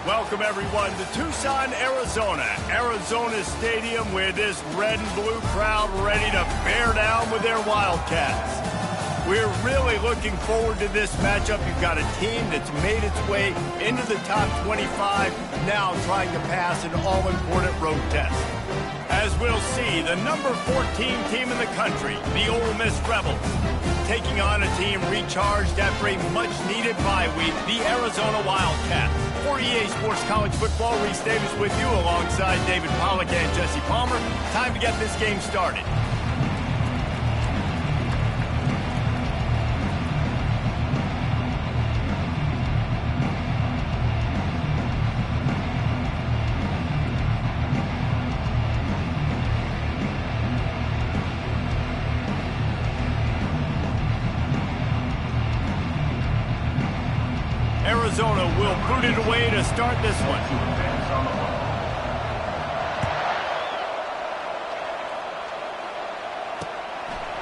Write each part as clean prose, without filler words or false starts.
Welcome, everyone, to Tucson, Arizona. Arizona Stadium with this red and blue crowd ready to bear down with their Wildcats. We're really looking forward to this matchup. You've got a team that's made its way into the top 25, now trying to pass an all-important road test. As we'll see, the number 14 team in the country, the Ole Miss Rebels, taking on a team recharged after a much-needed bye week, the Arizona Wildcats. For EA Sports College Football, Reese Davis with you alongside David Pollack and Jesse Palmer. Time to get this game started. Arizona will boot it away to start this one.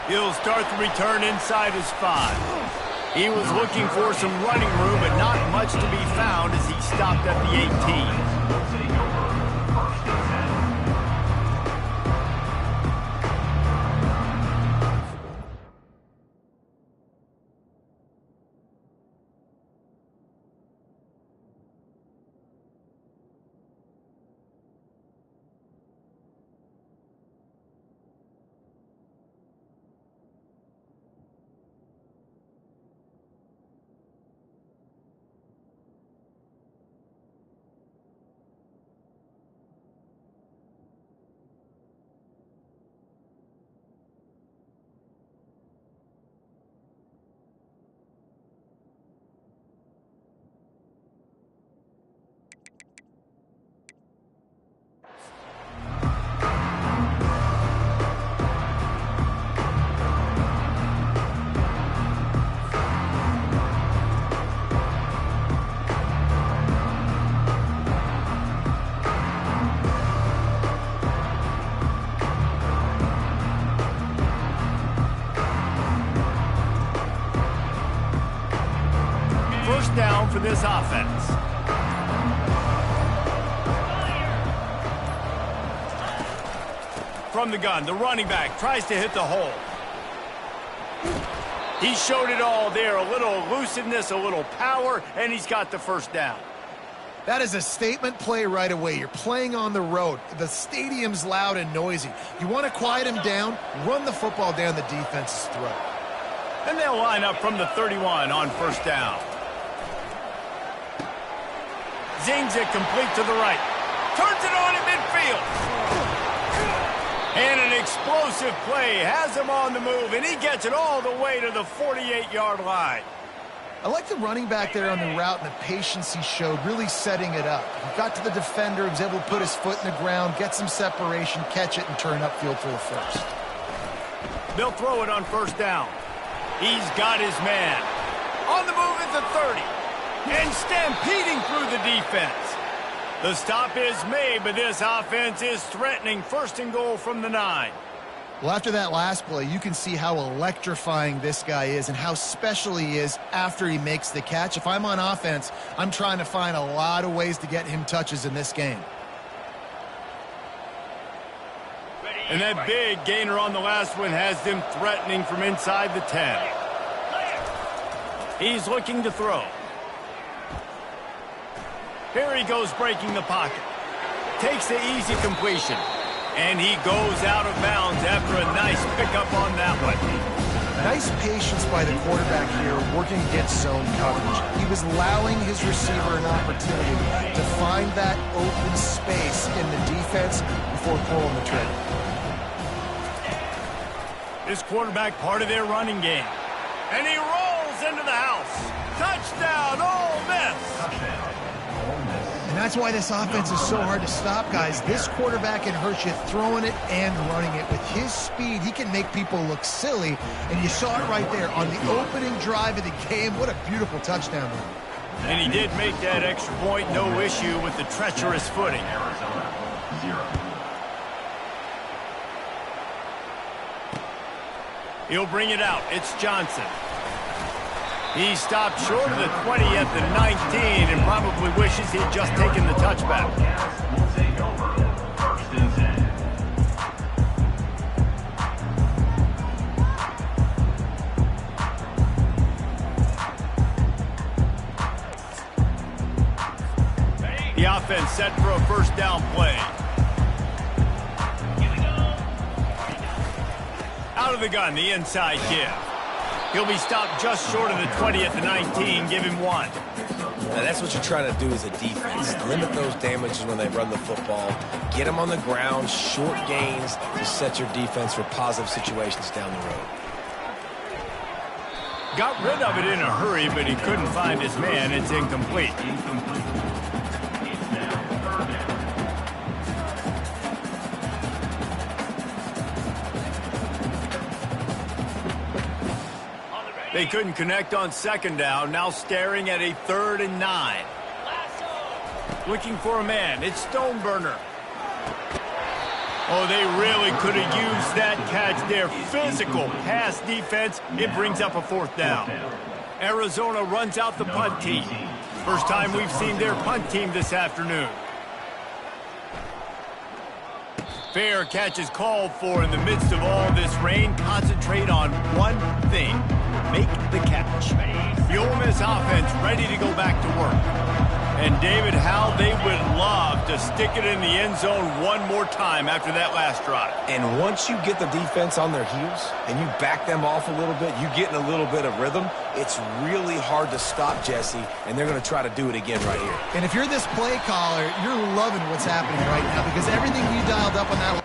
He'll start the return inside his 5. He was looking for some running room, but not much to be found as he stopped at the 18. Down for this offense. From the gun, the running back tries to hit the hole. He showed it all there, a little elusiveness, a little power, and he's got the first down. That is a statement play right away. You're playing on the road. The stadium's loud and noisy. You want to quiet him down, run the football down the defense's throat. And they'll line up from the 31 on first down. Zings it complete to the right. Turns it on in midfield. And an explosive play has him on the move, and he gets it all the way to the 48-yard line. I like the running back there on the route and the patience he showed, really setting it up. He got to the defender, was able to put his foot in the ground, get some separation, catch it, and turn upfield for the first. They'll throw it on first down. He's got his man. On the move at the 30. And stampeding through the defense. The stop is made, but this offense is threatening. First and goal from the 9. Well, after that last play, you can see how electrifying this guy is and how special he is after he makes the catch. If I'm on offense, I'm trying to find a lot of ways to get him touches in this game. And that big gainer on the last one has them threatening from inside the 10. He's looking to throw. Here he goes breaking the pocket. Takes the easy completion. And he goes out of bounds after a nice pickup on that one. Nice patience by the quarterback here working against zone coverage. He was allowing his receiver an opportunity to find that open space in the defense before pulling the trigger. This quarterback part of their running game. And he rolls into the house. Touchdown, Ole Miss! And that's why this offense is so hard to stop, guys. This quarterback can hurt you throwing it and running it. With his speed, he can make people look silly. And you saw it right there on the opening drive of the game. What a beautiful touchdown run. And he did make that extra point, no issue with the treacherous footing. Arizona, 0. He'll bring it out. It's Johnson. He stopped short of the 20 at the 19 and probably probably wishes he'd just taken the touchback. Will take over. 1st and 10. The offense set for a first down play. Out of the gun, the inside give. He'll be stopped just short of the 20 at the 19. Give him 1. Now, that's what you're trying to do as a defense. Limit those damages when they run the football. Get them on the ground, short gains to set your defense for positive situations down the road. Got rid of it in a hurry, but he couldn't find his man. It's incomplete. They couldn't connect on 2nd down, now staring at a 3rd and 9. Looking for a man, it's Stoneburner. Oh, they really could have used that catch there. Physical pass defense, it brings up a 4th down. Arizona runs out the punt team. First time we've seen their punt team this afternoon. Fair catch is called for in the midst of all this rain. Concentrate on one thing. Make the catch. The Ole Miss offense ready to go back to work. And David, how they would love to stick it in the end zone one more time after that last drive. And once you get the defense on their heels and you back them off a little bit, you get in a little bit of rhythm, it's really hard to stop, Jesse, and they're going to try to do it again right here. And if you're this play caller, you're loving what's happening right now because everything you dialed up on that.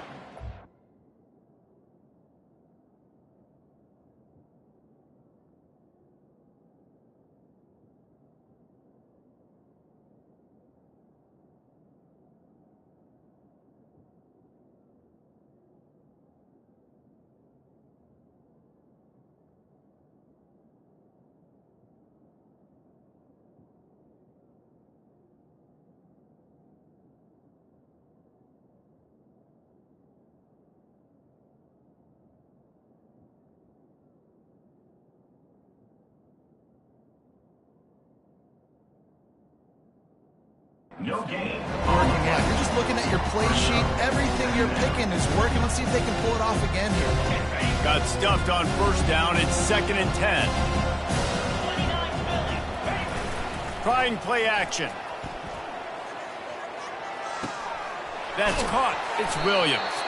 No gain. Working out. You're just looking at your play sheet. Everything you're picking is working. Let's see if they can pull it off again here. Got stuffed on 1st down. It's 2nd and 10. Trying play action. That's caught. It's Williams.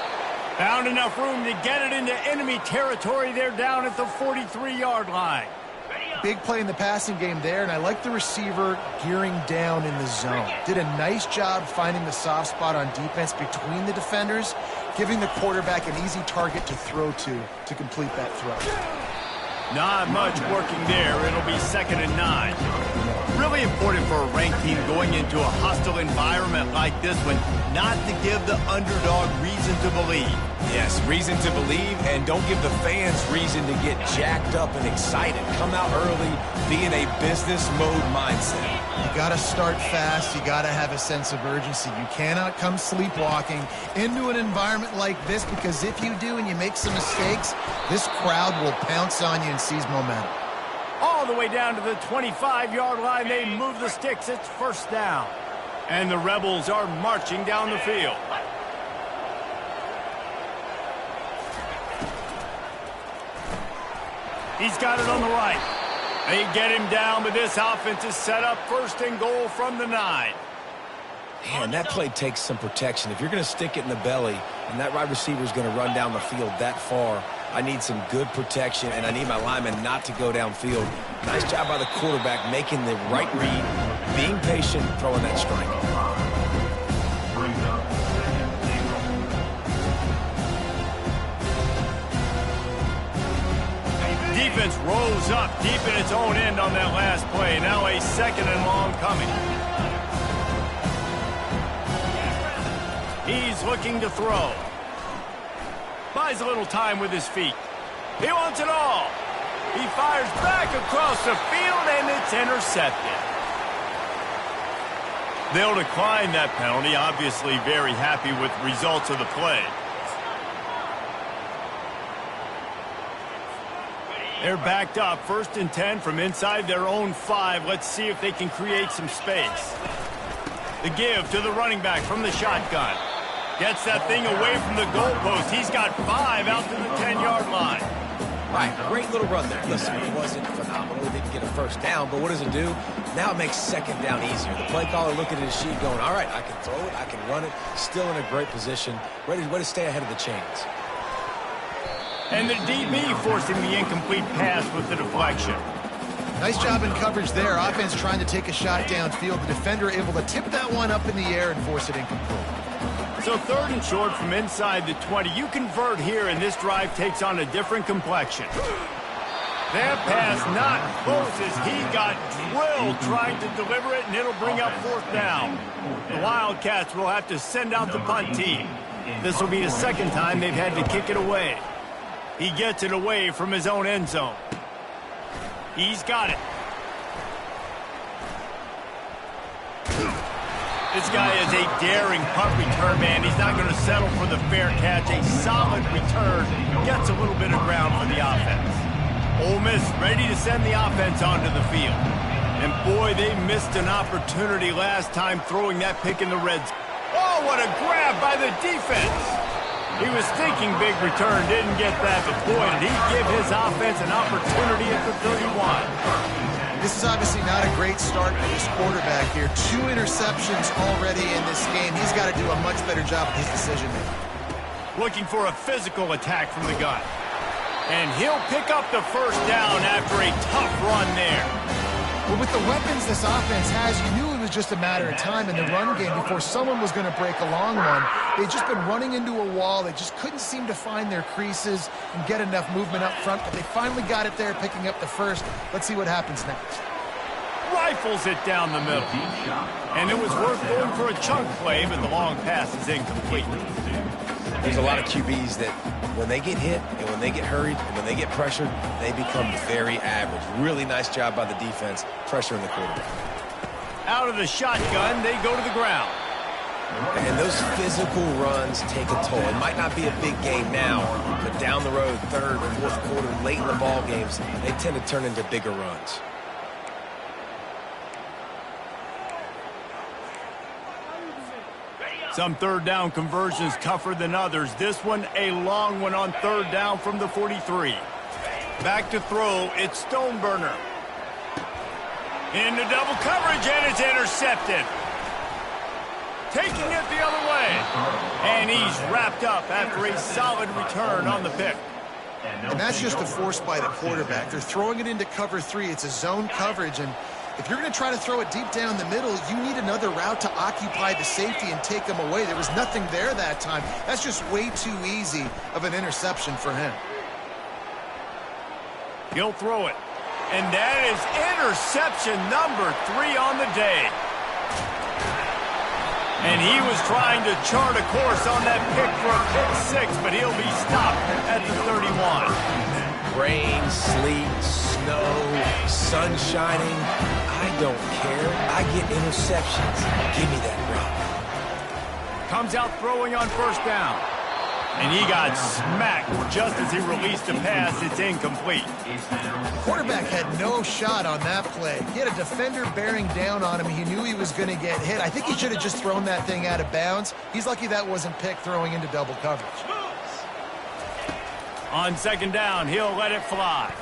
Found enough room to get it into enemy territory. They're down at the 43-yard line. Big play in the passing game there, and I like the receiver gearing down in the zone. Did a nice job finding the soft spot on defense between the defenders, giving the quarterback an easy target to throw to complete that throw. Not much working there. It'll be 2nd and 9. Really important for a ranked team going into a hostile environment like this one, not to give the underdog reason to believe. Yes, reason to believe, and don't give the fans reason to get jacked up and excited. Come out early, be in a business mode mindset. You got to start fast. You got to have a sense of urgency. You cannot come sleepwalking into an environment like this because if you do and you make some mistakes, this crowd will pounce on you and seize momentum. All the way down to the 25-yard line, they move the sticks. It's 1st down. And the Rebels are marching down the field. He's got it on the right. They get him down, but this offense is set up 1st and goal from the 9. Man, that play takes some protection. If you're going to stick it in the belly and that wide receiver is going to run down the field that far, I need some good protection, and I need my lineman not to go downfield. Nice job by the quarterback making the right read, being patient, throwing that strike. Brings up 2nd and 0. Defense rose up deep in its own end on that last play. Now a 2nd and long coming. He's looking to throw. Buys a little time with his feet. He wants it all. He fires back across the field, and it's intercepted. They'll decline that penalty. Obviously very happy with the results of the play. They're backed up. 1st and 10 from inside their own 5. Let's see if they can create some space. The give to the running back from the shotgun. Gets that thing away from the goalpost. He's got 5 out to the 10-yard line. All right, great little run there. Listen, it wasn't phenomenal. He didn't get a first down, but what does it do? Now it makes second down easier. The play caller looking at his sheet going, all right, I can throw it, I can run it. Still in a great position. Ready to stay ahead of the chains. And the DB forcing the incomplete pass with the deflection. Nice job in coverage there. Offense trying to take a shot downfield. The defender able to tip that one up in the air and force it incomplete. So 3rd and short from inside the 20. You convert here, and this drive takes on a different complexion. That pass not close as he got drilled trying to deliver it, and it'll bring up 4th down. The Wildcats will have to send out the punt team. This will be the 2nd time they've had to kick it away. He gets it away from his own end zone. He's got it. This guy is a daring punt return man. He's not going to settle for the fair catch. A solid return. Gets a little bit of ground for the offense. Ole Miss ready to send the offense onto the field. And boy, they missed an opportunity last time throwing that pick in the red zone. Oh, what a grab by the defense. He was thinking big return, didn't get that, but boy, did he give his offense an opportunity at the 31. This is obviously not a great start for this quarterback here. 2 interceptions already in this game. He's got to do a much better job with his decision-making. Looking for a physical attack from the gun. And he'll pick up the first down after a tough run there. Well, with the weapons this offense has, you knew it was just a matter of time in the run game before someone was going to break a long one. They'd just been running into a wall. They just couldn't seem to find their creases and get enough movement up front, but they finally got it there, picking up the first. Let's see what happens next. Rifles it down the middle. And it was worth going for a chunk play, but the long pass is incomplete. There's a lot of QBs that when they get hit and when they get hurried and when they get pressured, they become very average. Really nice job by the defense, pressuring the quarterback. Out of the shotgun, they go to the ground. And those physical runs take a toll. It might not be a big game now, but down the road, 3rd or 4th quarter, late in the ball games, they tend to turn into bigger runs. Some 3rd down conversions tougher than others. This one a long one on 3rd down from the 43. Back to throw, it's Stoneburner. Into double coverage, and it's intercepted. Taking it the other way. And he's wrapped up after a solid return on the pick. And that's just a force by the quarterback. They're throwing it into cover 3. It's a zone coverage, and if you're going to try to throw it deep down the middle, you need another route to occupy the safety and take them away. There was nothing there that time. That's just way too easy of an interception for him. He'll throw it. And that is interception number 3 on the day. And he was trying to chart a course on that pick for a pick 6, but he'll be stopped at the 31. Rain, sleet, snow, sun shining. I don't care. I get interceptions. Give me that rock. Comes out throwing on 1st down. And he got smacked just as he released the pass. It's incomplete. The quarterback had no shot on that play. He had a defender bearing down on him. He knew he was going to get hit. I think he should have just thrown that thing out of bounds. He's lucky that wasn't picked throwing into double coverage. On 2nd down, he'll let it fly.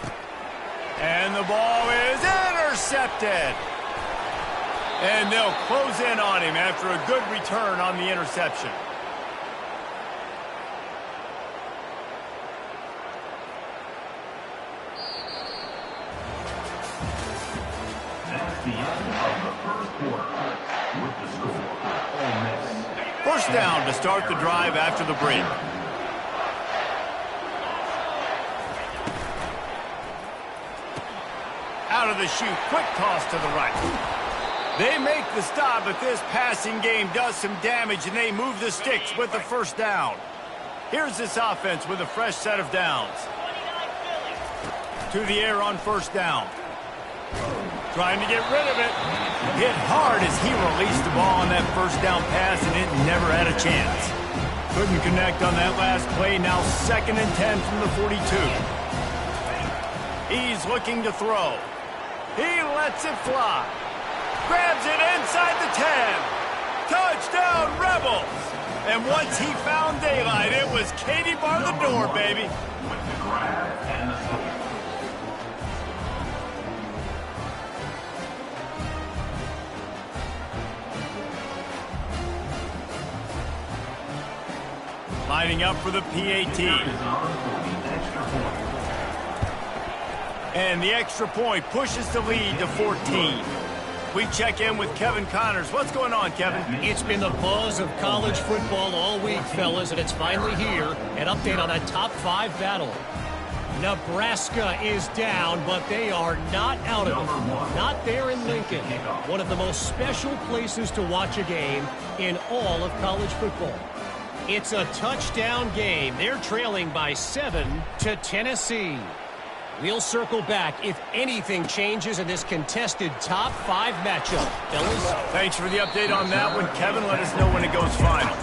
And the ball is intercepted. And they'll close in on him after a good return on the interception. That's the end of the 1st quarter. With the score, Ole Miss. 1st down to start the drive after the break. Out of the chute, quick toss to the right. They make the stop, but this passing game does some damage, and they move the sticks with the 1st down. Here's this offense with a fresh set of downs. To the air on 1st down. Trying to get rid of it. Hit hard as he released the ball on that 1st down pass, and it never had a chance. Couldn't connect on that last play. Now 2nd and 10 from the 42. He's looking to throw. He lets it fly. Grabs it inside the 10. And once he found daylight, it was Katie bar the door, baby. With the grab and the score. Lining up for the PAT. And the extra point pushes the lead to 14. We check in with Kevin Connors. What's going on, Kevin? It's been the buzz of college football all week, fellas, and it's finally here. An update on that top 5 battle. Nebraska is down, but they are not out of it. Not there in Lincoln. One of the most special places to watch a game in all of college football. It's a touchdown game. They're trailing by 7 to Tennessee. We'll circle back if anything changes in this contested top 5 matchup. Fellas? Thanks for the update on that one, Kevin. Let us know when it goes final.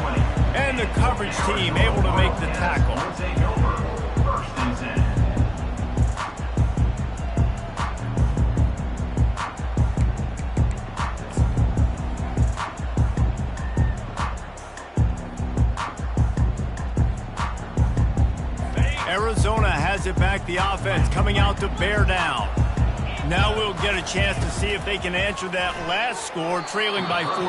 And the coverage team able to make the tackle. First and 10. Arizona has it back, the offense coming out to bear down. Now we'll get a chance to see if they can answer that last score, trailing by 14,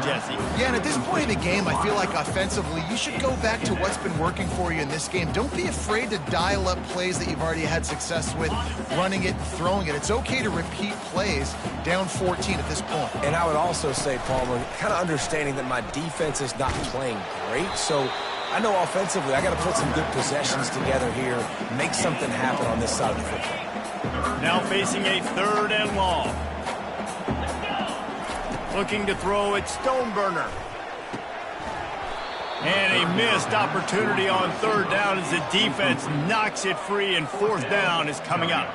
Jesse. Yeah, and at this point in the game, I feel like offensively, you should go back to what's been working for you in this game. Don't be afraid to dial up plays that you've already had success with, running it and throwing it. It's okay to repeat plays down 14 at this point. And I would also say, Palmer, kind of understanding that my defense is not playing great, so I know offensively I got to put some good possessions together here, make something happen on this side of the football. Now facing a 3rd and long. Looking to throw it, Stoneburner. And a missed opportunity on 3rd down as the defense knocks it free, and 4th down is coming up.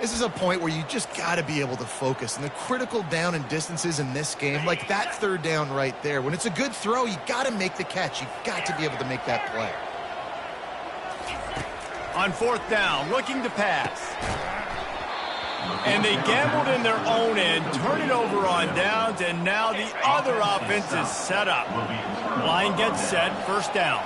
This is a point where you just got to be able to focus. And the critical down and distances in this game, like that 3rd down right there, when it's a good throw, you got to make the catch. You got to be able to make that play. On 4th down, looking to pass. And they gambled in their own end, turn it over on downs, and now the other offense is set up. Line gets set, 1st down.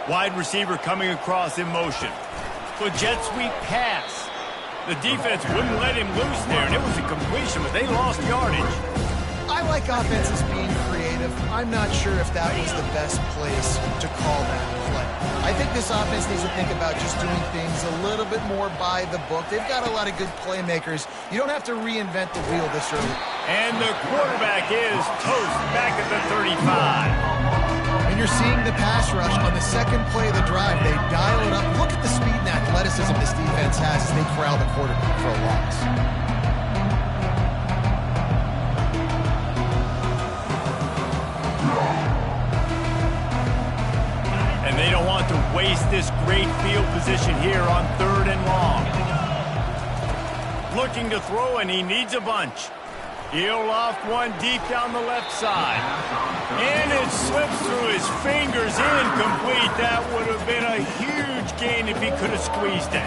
Wide receiver coming across in motion. The jet sweep pass. The defense wouldn't let him loose there, and it was a completion, but they lost yardage. I like offenses being creative. I'm not sure if that was the best place to call that play. I think this offense needs to think about just doing things a little bit more by the book. They've got a lot of good playmakers. You don't have to reinvent the wheel this early. And the quarterback is toast back at the 35. And you're seeing the pass rush on the 2nd play of the drive. They dial it up. Look at the speed and athleticism this defense has as they corral the quarterback for a loss. And they don't want to waste this great field position here on 3rd and long. Looking to throw, and he needs a bunch. He'll loft one deep down the left side. And it slips through his fingers, incomplete. That would have been a huge gain if he could have squeezed it.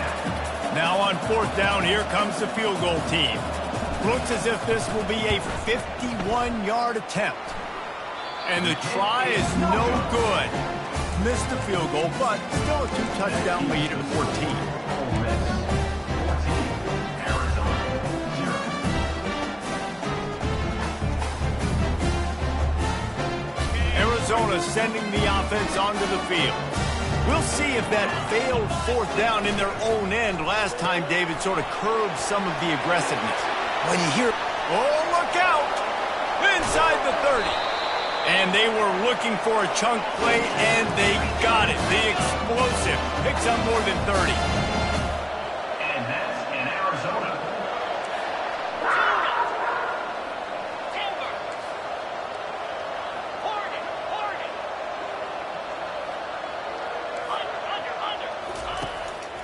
Now on 4th down, here comes the field goal team. Looks as if this will be a 51-yard attempt. And the try is no good. Missed the field goal, but still a 2-touchdown lead at 14. Arizona sending the offense onto the field. We'll see if that failed 4th down in their own end last time, David, sort of curbed some of the aggressiveness. When you hear... Oh, look out! Inside the 30. And they were looking for a chunk play, and they got it. The explosive picks up more than 30. And that's in Arizona.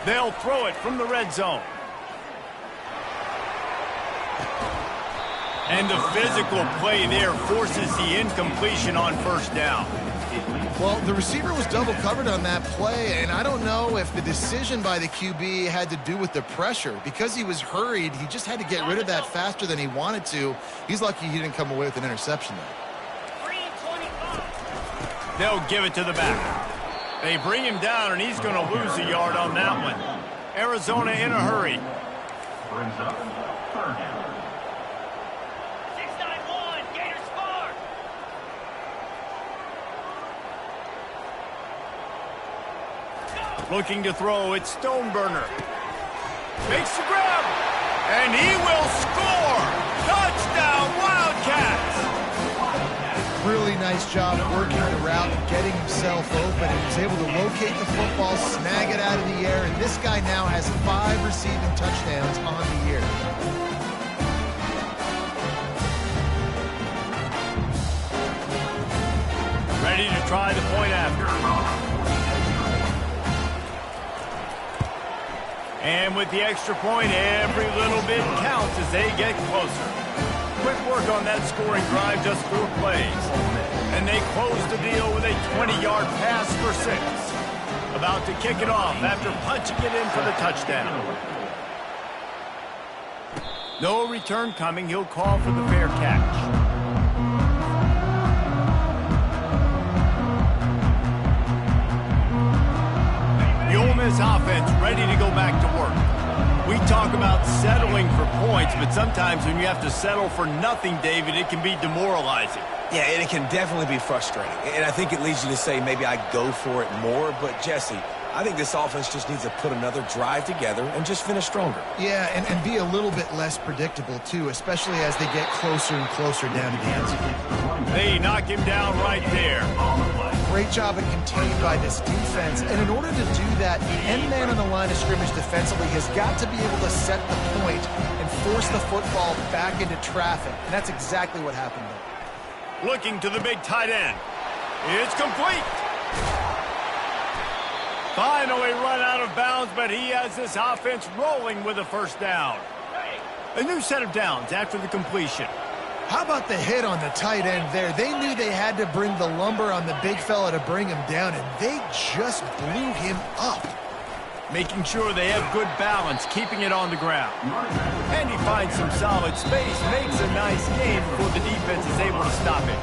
They'll throw it from the red zone. And the physical play there forces the incompletion on 1st down. Well, the receiver was double covered on that play, and I don't know if the decision by the QB had to do with the pressure. Because he was hurried, he just had to get rid of that faster than he wanted to. He's lucky he didn't come away with an interception there. They'll give it to the back. They bring him down, and he's going to lose a yard on that one. Arizona in a hurry. Brings up third down. Looking to throw, it's Stoneburner. Makes the grab, and he will score! Touchdown, Wildcats! Really nice job working the route and getting himself open. He was able to locate the football, snag it out of the air, and this guy now has 5 receiving touchdowns on the year. Ready to try the point after. And with the extra point, every little bit counts as they get closer. Quick work on that scoring drive, just 4 plays. And they close the deal with a 20-yard pass for 6. About to kick it off after punching it in for the touchdown. No return coming. He'll call for the fair catch. The Ole Miss offense ready to go back to work. We talk about settling for points, but sometimes when you have to settle for nothing, David, it can be demoralizing. Yeah, and it can definitely be frustrating. And I think it leads you to say maybe I go for it more. But, Jesse, I think this offense just needs to put another drive together and just finish stronger. Yeah, and be a little bit less predictable, too, especially as they get closer and closer down to the end zone. They knock him down right there. Great job at containing by this defense. And in order to do that, the end man on the line of scrimmage defensively has got to be able to set the point and force the football back into traffic. And that's exactly what happened there. Looking to the big tight end. It's complete. Finally run out of bounds, but he has this offense rolling with a first down. A new set of downs after the completion. How about the hit on the tight end there? They knew they had to bring the lumber on the big fella to bring him down, and they just blew him up. Making sure they have good balance, keeping it on the ground. And he finds some solid space, makes a nice game before the defense is able to stop it.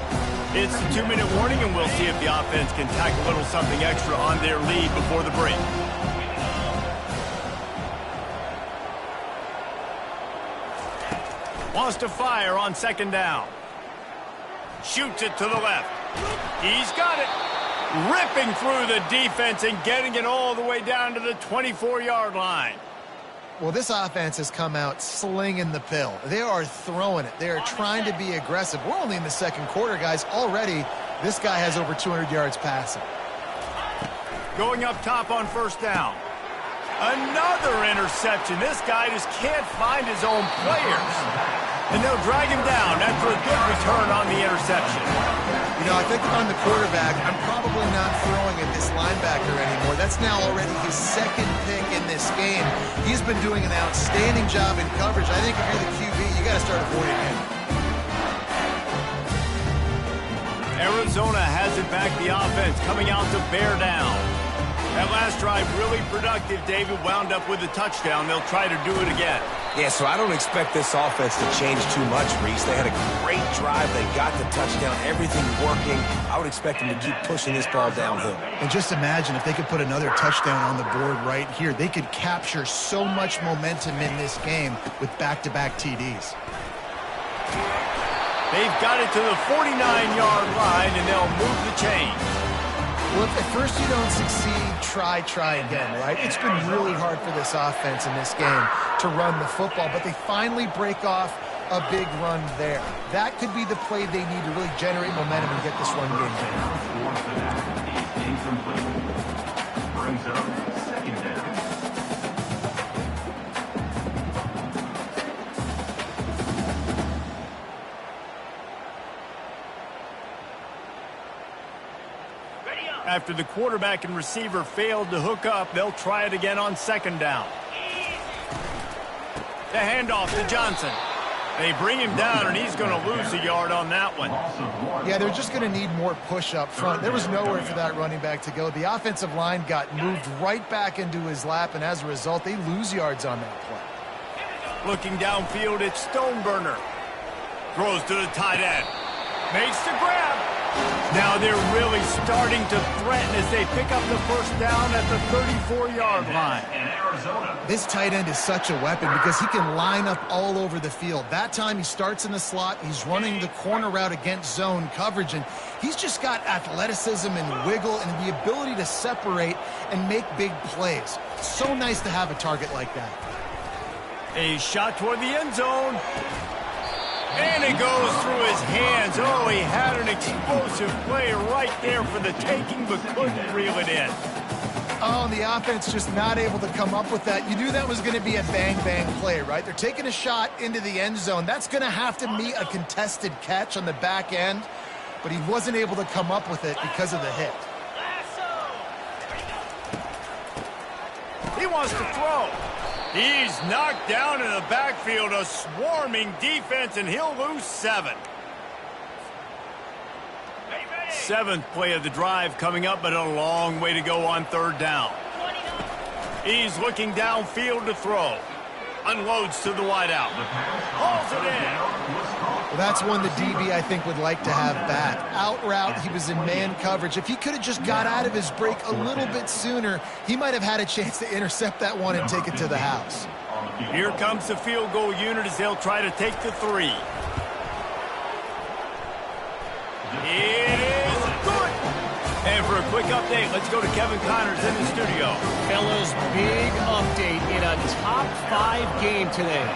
It's the 2-minute warning, and we'll see if the offense can tack a little something extra on their lead before the break. Wants to fire on second down. Shoots it to the left. He's got it. Ripping through the defense and getting it all the way down to the 24-yard line. Well, this offense has come out slinging the pill. They are throwing it. They are trying to be aggressive. We're only in the second quarter, guys. Already, this guy has over 200 yards passing. Going up top on first down. Another interception. This guy just can't find his own players. And they'll drag him down after a good return on the interception. You know, I think on the quarterback, I'm probably not throwing at this linebacker anymore. That's now already his second pick in this game. He's been doing an outstanding job in coverage. I think if you're the QB, you got to start avoiding him. Arizona has it back, the offense coming out to bear down. That last drive really productive. David wound up with a touchdown. They'll try to do it again. Yeah, so I don't expect this offense to change too much, Reese. They had a great drive. They got the touchdown. Everything working. I would expect them to keep pushing this ball downhill. And just imagine if they could put another touchdown on the board right here. They could capture so much momentum in this game with back-to-back TDs. They've got it to the 49-yard line, and they'll move the chains. Well, if at first you don't succeed, try again, right? It's been really hard for this offense in this game to run the football, but they finally break off a big run there. That could be the play they need to really generate momentum and get this run game going. Brings up second down. After the quarterback and receiver failed to hook up, they'll try it again on second down. The handoff to Johnson. They bring him down, and he's going to lose a yard on that one. Yeah, they're just going to need more push up front. There was nowhere for that running back to go. The offensive line got moved right back into his lap, and as a result, they lose yards on that play. Looking downfield, it's Stoneburner. Throws to the tight end. Makes the grab. Now they're really starting to threaten as they pick up the first down at the 34-yard line. This tight end is such a weapon because he can line up all over the field. That time he starts in the slot. He's running the corner route against zone coverage, and he's just got athleticism and wiggle and the ability to separate and make big plays. It's so nice to have a target like that. A shot toward the end zone. And it goes through his hands. Oh, he had an explosive play right there for the taking, but couldn't reel it in. Oh, the offense just not able to come up with that. You knew that was going to be a bang-bang play, right? They're taking a shot into the end zone. That's going to have to meet a contested catch on the back end, but he wasn't able to come up with it because of the hit. He wants to throw. He's knocked down in the backfield, a swarming defense, and he'll lose 7. 7th play of the drive coming up, but a long way to go on 3rd down. He's looking downfield to throw. Unloads to the wideout. Hauls it in. Well, that's one the DB, I think, would like to have back. Out route, he was in man coverage. If he could have just got out of his break a little bit sooner, he might have had a chance to intercept that one and take it to the house. Here comes the field goal unit as they'll try to take the 3. It is good. And for a quick update, let's go to Kevin Connors in the studio. Fellas, big update in a top 5 game today.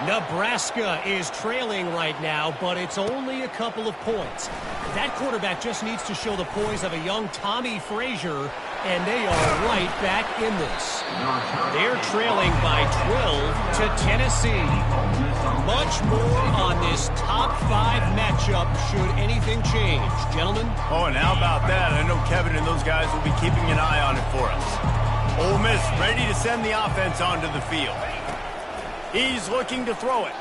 Nebraska is trailing right now, but it's only a couple of points. That quarterback just needs to show the poise of a young Tommy Frazier, and they are right back in this. They're trailing by 12 to Tennessee. Much more on this top 5 matchup should anything change. Gentlemen? Oh, and how about that? I know Kevin and those guys will be keeping an eye on it for us. Ole Miss ready to send the offense onto the field. He's looking to throw it.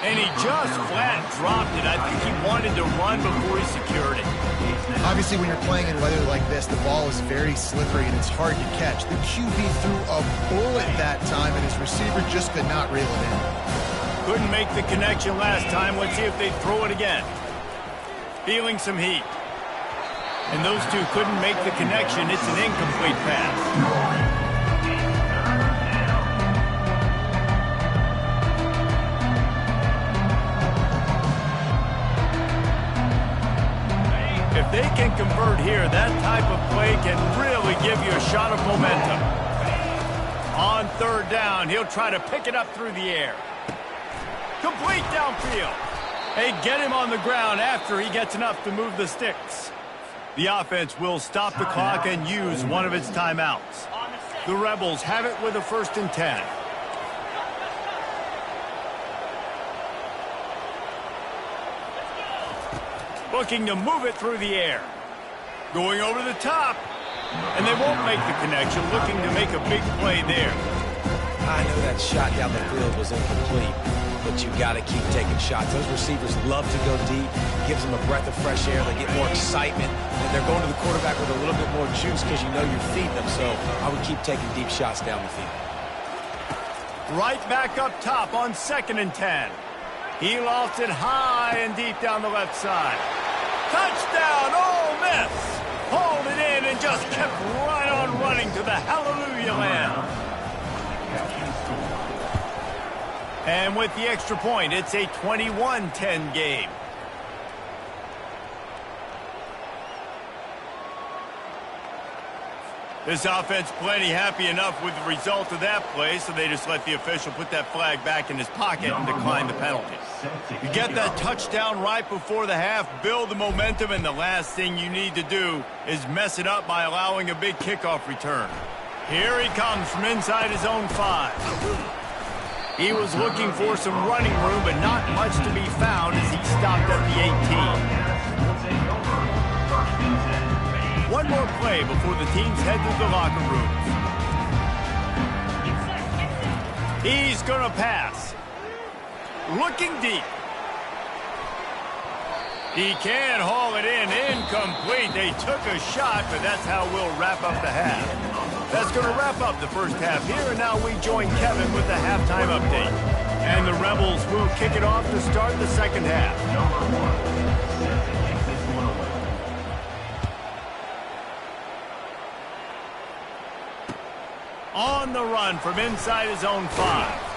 And he just flat dropped it. I think he wanted to run before he secured it. Obviously, when you're playing in weather like this, the ball is very slippery and it's hard to catch. The QB threw a bullet that time, and his receiver just could not reel it in. Couldn't make the connection last time. Let's see if they throw it again. Feeling some heat. And those two couldn't make the connection. It's an incomplete pass. If they can convert here, that type of play can really give you a shot of momentum. On 3rd down, he'll try to pick it up through the air. Complete downfield. They get him on the ground after he gets enough to move the sticks. The offense will stop the clock and use one of its timeouts. The Rebels have it with a 1st and 10. Looking to move it through the air. Going over the top. And they won't make the connection. Looking to make a big play there. I know that shot down the field was incomplete, but you got to keep taking shots. Those receivers love to go deep. Gives them a breath of fresh air. They get more excitement. And they're going to the quarterback with a little bit more juice because you know you're feeding them. So I would keep taking deep shots down the field. Right back up top on 2nd and 10. He lofts it high and deep down the left side. Touchdown, Ole Miss! Hauled it in and just kept right on running to the hallelujah land. And with the extra point, it's a 21-10 game. This offense plenty happy enough with the result of that play, so they just let the official put that flag back in his pocket and decline the penalty. You get that touchdown right before the half, build the momentum, and the last thing you need to do is mess it up by allowing a big kickoff return. Here he comes from inside his own 5. He was looking for some running room, but not much to be found as he stopped at the 18. One more play before the teams head to the locker rooms. He's going to pass. looking deep. He can haul it in, incomplete. They took a shot, but that's how we'll wrap up the half. That's going to wrap up the first half here, and now we join Kevin with the halftime update. And the Rebels will kick it off to start the second half. Number 1, set to kick this one away. On the run from inside his own 5.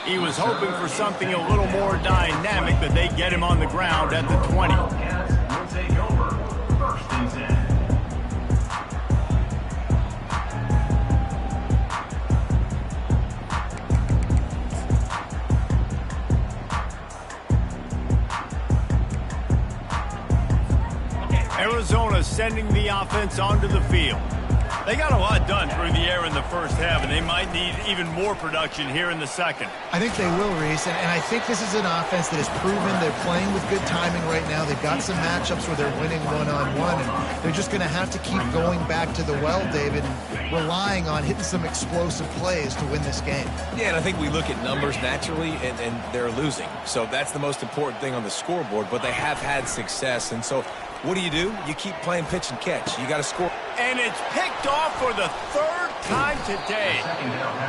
He was hoping for something a little more dynamic, but they get him on the ground at the 20. Wildcats will take over. First and 10. Arizona sending the offense onto the field. They got a lot done through the air in the first half, and they might need even more production here in the second. I think they will, Reese, and I think this is an offense that has proven they're playing with good timing right now. They've got some matchups where they're winning one-on-one, and they're just going to have to keep going back to the well, David, and relying on hitting some explosive plays to win this game. Yeah, and I think we look at numbers naturally, and they're losing. So that's the most important thing on the scoreboard, but they have had success, and so what do? You keep playing pitch and catch. You got to score. And it's picked off for the third time today.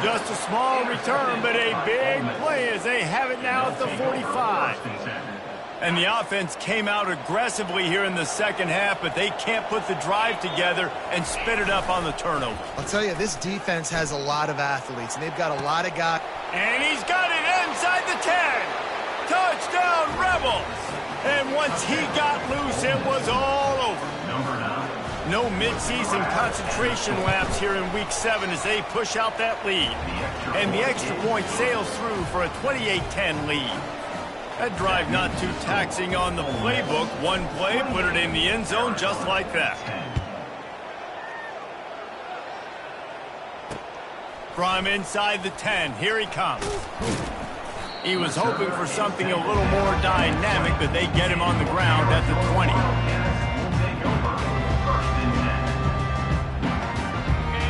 Just a small return, but a big play as they have it now at the 45. And the offense came out aggressively here in the second half, but they can't put the drive together and spit it up on the turnover. I'll tell you, this defense has a lot of athletes, and they've got a lot of guys. And he's got it inside the 10. Touchdown, Rebels. And once he got loose, it was all over. Number 9. No midseason concentration laps here in Week 7 as they push out that lead. And the extra point sails through for a 28-10 lead. That drive not too taxing on the playbook. One play, put it in the end zone just like that. From inside the 10, here he comes. He was hoping for something a little more dynamic, but they get him on the ground at the 20.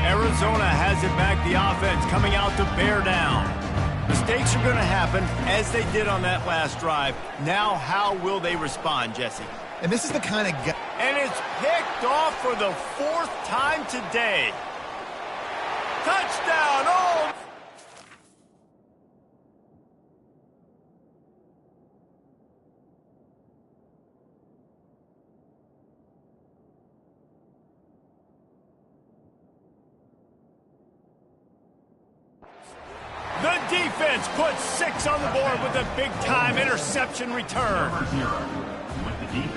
Arizona has it back, the offense coming out to bear down. Mistakes are going to happen, as they did on that last drive. Now, how will they respond, Jesse? And this is the kind of guy. And it's picked off for the 4th time today. Touchdown! Oh! The defense puts 6 on the board with a big-time interception return.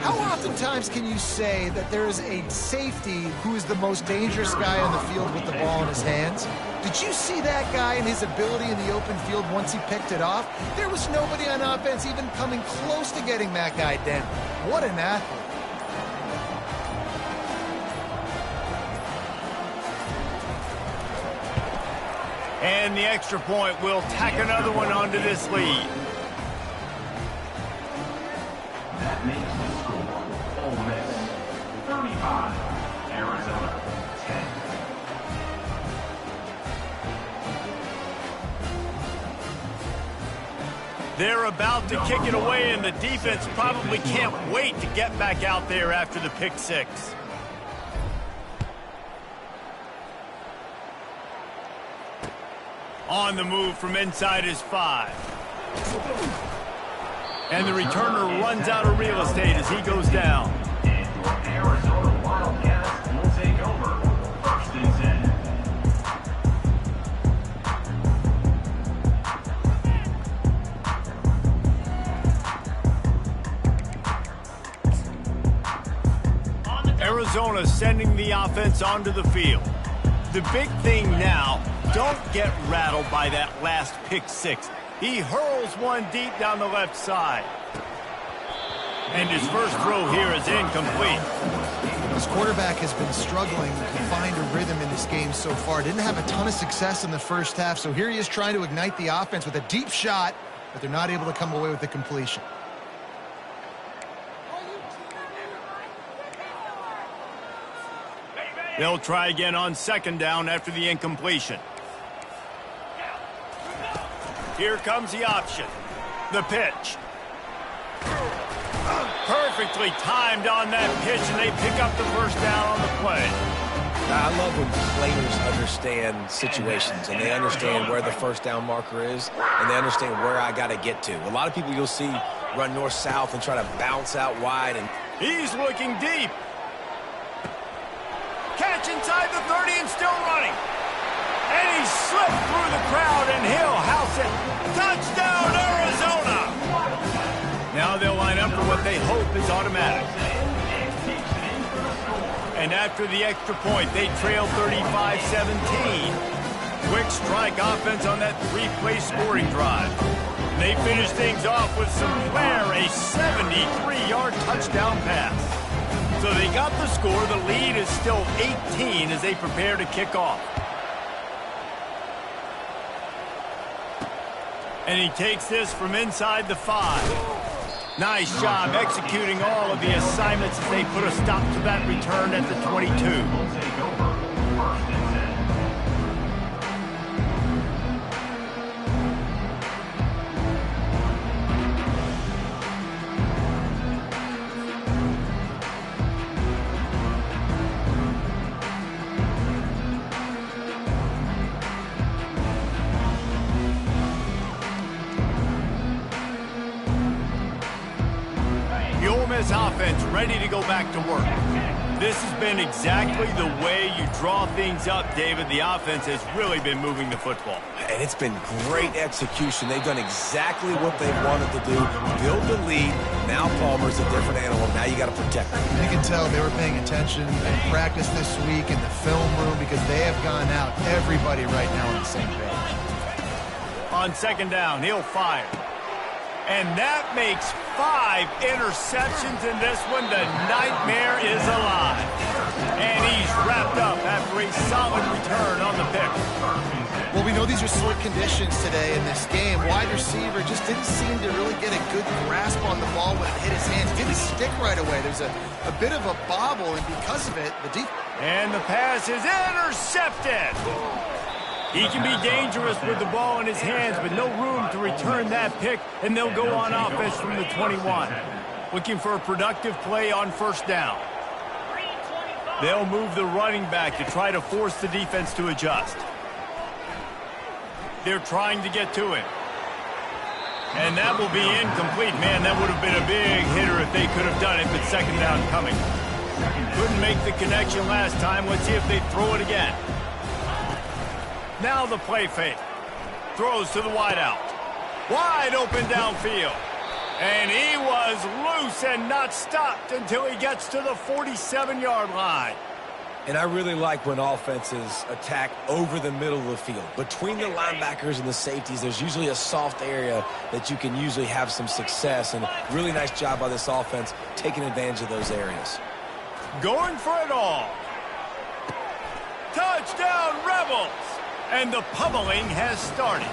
How oftentimes can you say that there is a safety who is the most dangerous guy on the field with the ball in his hands? Did you see that guy and his ability in the open field once he picked it off? There was nobody on offense even coming close to getting that guy down. What an athlete. And the extra point will tack another one onto this lead. That makes the score. Ole Miss 35, Arizona 10. They're about to kick it away, and the defense probably can't wait to get back out there after the pick 6. On the move from inside his 5. And the returner runs out of real estate as he goes down. And your Arizona Wildcats will take over. First and 10. Arizona sending the offense onto the field. The big thing now, don't get rattled by that last pick 6. He hurls one deep down the left side. And his first throw here is incomplete. This quarterback has been struggling to find a rhythm in this game so far. Didn't have a ton of success in the first half, so here he is trying to ignite the offense with a deep shot, but they're not able to come away with the completion. They'll try again on second down after the incompletion. Here comes the option. The pitch. Perfectly timed on that pitch, and they pick up the first down on the play. I love when players understand situations and they understand where the first down marker is and they understand where I got to get to. A lot of people you'll see run north-south and try to bounce out wide. And he's looking deep. Catch inside the 30 and still running. And he slipped through the crowd and he'll house it. Touchdown, Arizona! Now they'll line up for what they hope is automatic. And after the extra point, they trail 35-17. Quick strike offense on that three-play scoring drive. And they finish things off with some flair, a 73-yard touchdown pass. So they got the score. The lead is still 18 as they prepare to kick off. And he takes this from inside the 5. Nice job executing all of the assignments as they put a stop to that return at the 22. Offense ready to go back to work. This has been exactly the way you draw things up, David. The offense has really been moving the football. And it's been great execution. They've done exactly what they wanted to do. Build the lead. Now Palmer's a different animal. Now you got to protect him. You can tell they were paying attention in practice this week in the film room because they have gone out, everybody right now on the same page. On second down, he'll fire. And that makes 5 interceptions in this one. The nightmare is alive. And he's wrapped up after a solid return on the pick. Well, we know these are slick conditions today in this game. Wide receiver just didn't seem to really get a good grasp on the ball when it hit his hands. Didn't stick right away. There's a bit of a bobble, and because of it, and the pass is intercepted. He can be dangerous with the ball in his hands, but no room to return that pick, and they'll go on offense from the 21. Looking for a productive play on first down. They'll move the running back to try to force the defense to adjust. They're trying to get to him. And that will be incomplete. Man, that would have been a big hitter if they could have done it, but second down coming. Couldn't make the connection last time. Let's see if they throw it again. Now the play fake. Throws to the wideout. Wide open downfield. And he was loose and not stopped until he gets to the 47-yard line. And I really like when offenses attack over the middle of the field. Between the linebackers and the safeties, there's usually a soft area that you can usually have some success. And really nice job by this offense taking advantage of those areas. Going for it all. Touchdown, Rebels! And the pummeling has started.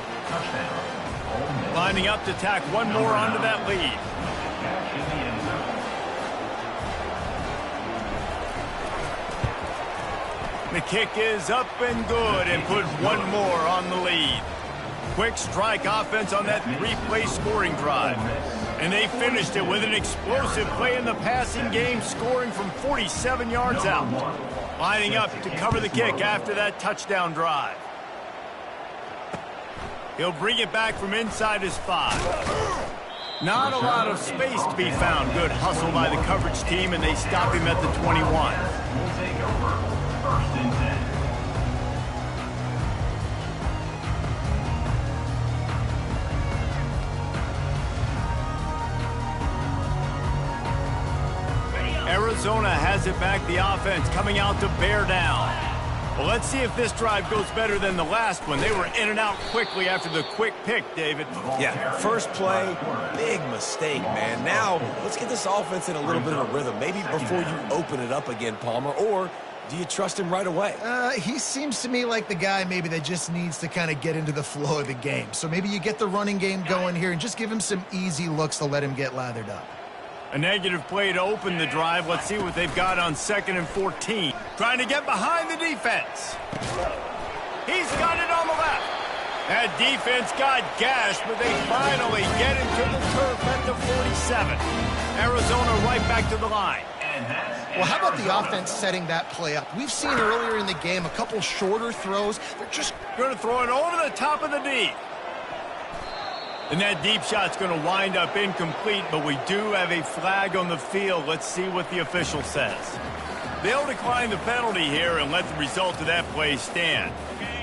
Lining up to tack one more onto that lead. The kick is up and good and put one more on the lead. Quick strike offense on that three-play scoring drive. And they finished it with an explosive play in the passing game, scoring from 47 yards out. Lining up to cover the kick after that touchdown drive. He'll bring it back from inside his 5. Not a lot of space to be found. Good hustle by the coverage team, and they stop him at the 21. We'll take over. First and 10. Arizona has it back. The offense coming out to bear down. Well, let's see if this drive goes better than the last one. They were in and out quickly after the quick pick, David. Yeah, first play, big mistake, man. Now, let's get this offense in a little bit of a rhythm. Maybe before you open it up again, Palmer, or do you trust him right away? He seems to me like the guy maybe that just needs to kind of get into the flow of the game. So maybe you get the running game going here and just give him some easy looks to let him get lathered up. A negative play to open the drive. Let's see what they've got on 2nd and 14. Trying to get behind the defense. He's got it on the left. That defense got gashed, but they finally get him to the turf at the 47. Arizona right back to the line. Well, how about the offense setting that play up? We've seen earlier in the game a couple shorter throws. They're just going to throw it over the top of the D. And that deep shot's going to wind up incomplete, but we do have a flag on the field. Let's see what the official says. They'll decline the penalty here and let the result of that play stand.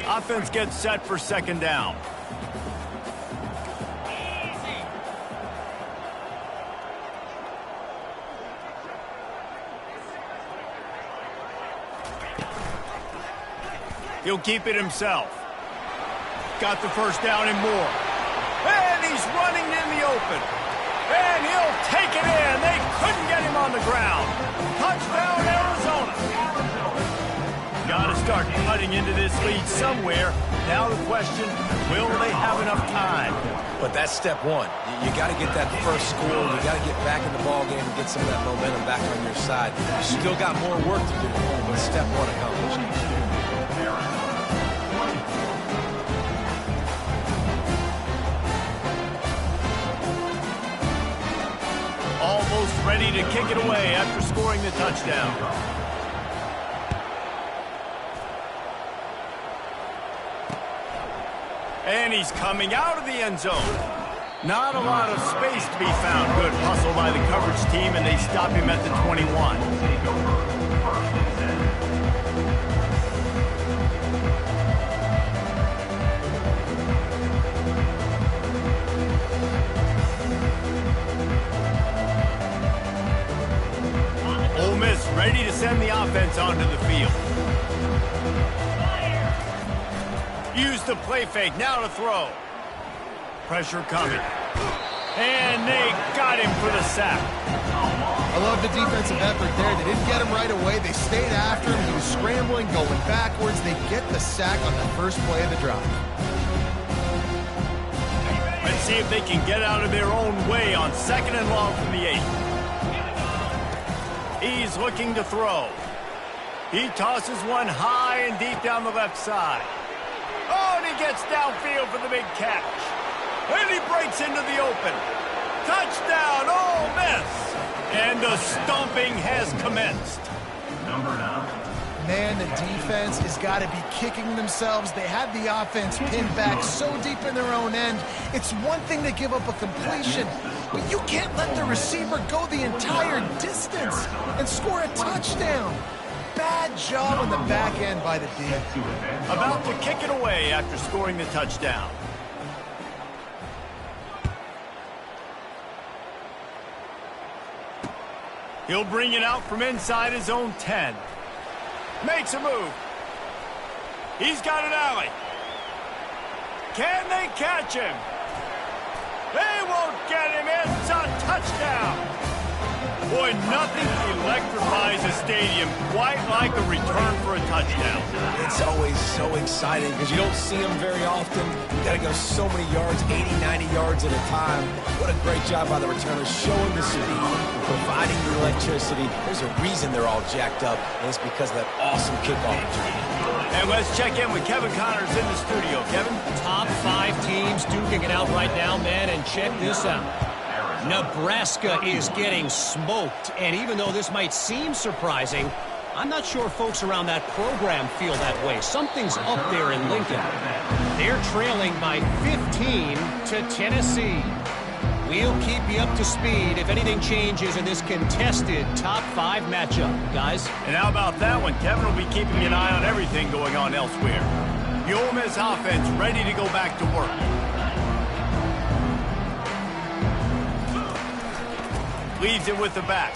Offense gets set for second down. He'll keep it himself. Got the first down and more. And he's running in the open. And he'll take it in. They couldn't get him on the ground. Touchdown, Arizona. Got to start cutting into this lead somewhere. Now the question, will they have enough time? But that's step one. You got to get that first score. You got to get back in the ball game and get some of that momentum back on your side. You still got more work to do, but step one accomplished. Almost ready to kick it away after scoring the touchdown. And he's coming out of the end zone. Not a lot of space to be found. Good hustle by the coverage team, and they stop him at the 21. Ole Miss ready to send the offense onto the field. Use the play fake, now to throw. Pressure coming. And they got him for the sack. I love the defensive effort there. They didn't get him right away. They stayed after him. He was scrambling, going backwards. They get the sack on the first play of the drive. Let's see if they can get out of their own way on second and long from the 8. He's looking to throw. He tosses one high and deep down the left side. Oh, and he gets downfield for the big catch. And he breaks into the open. Touchdown, Ole Miss. And the stomping has commenced. Number 9. Man, the defense has got to be kicking themselves. They had the offense pinned back so deep in their own end. It's one thing to give up a completion, but you can't let the receiver go the entire distance and score a touchdown. Bad job on the back end by the D. About to kick it away after scoring the touchdown. He'll bring it out from inside his own 10. Makes a move. He's got an alley. Can they catch him? They won't get him. It's a touchdown. Boy, nothing electrifies a stadium quite like a return for a touchdown. It's always so exciting because you don't see them very often. You got to go so many yards, 80, 90 yards at a time. What a great job by the returners, showing the speed, providing the electricity. There's a reason they're all jacked up, and it's because of that awesome kickoff return. And let's check in with Kevin Connors in the studio. Kevin? Top 5 teams duking it out right now, man, and check this out. Nebraska is getting smoked, and even though this might seem surprising, I'm not sure folks around that program feel that way. Something's up there in Lincoln. They're trailing by 15 to Tennessee. We'll keep you up to speed if anything changes in this contested top 5 matchup, guys. And how about that one? Kevin will be keeping an eye on everything going on elsewhere. The Ole Miss offense ready to go back to work. Leaves it with the back.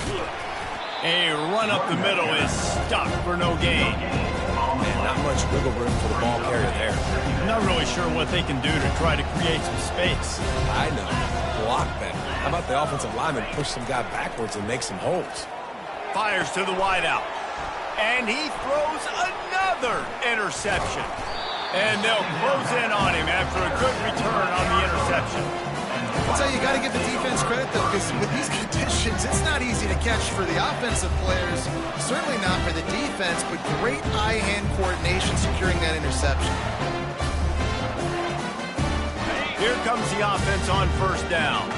A run up the middle is stuck for no gain. Man, not much wiggle room for the ball carrier there. I'm not really sure what they can do to try to create some space. I know. Block better. How about the offensive lineman push some guy backwards and make some holes? Fires to the wideout. And he throws another interception. And they'll close in on him after a good return on the interception. I'll tell you, got to give the defense credit, though, because with these conditions, it's not easy to catch for the offensive players. Certainly not for the defense, but great eye-hand coordination securing that interception. comes the offense on first down.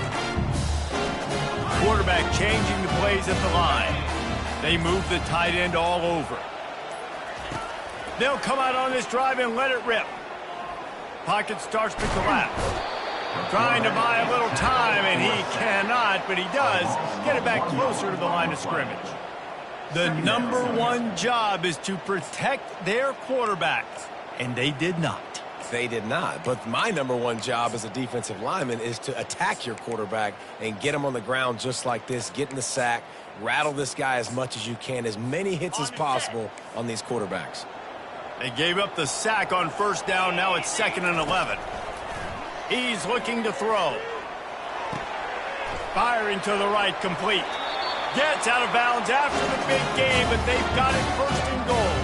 Quarterback changing the plays at the line. They move the tight end all over. They'll come out on this drive and let it rip. Pocket starts to collapse. Trying to buy a little time, and he cannot, but he does get it back closer to the line of scrimmage. The number one job is to protect their quarterbacks, and they did not. They did not. But my number one job as a defensive lineman is to attack your quarterback and get him on the ground just like this, get in the sack, rattle this guy as much as you can, as many hits as possible on these quarterbacks. They gave up the sack on first down. Now it's 2nd and 11. He's looking to throw. Firing to the right, complete. Gets out of bounds after the big game, but they've got it 1st and goal.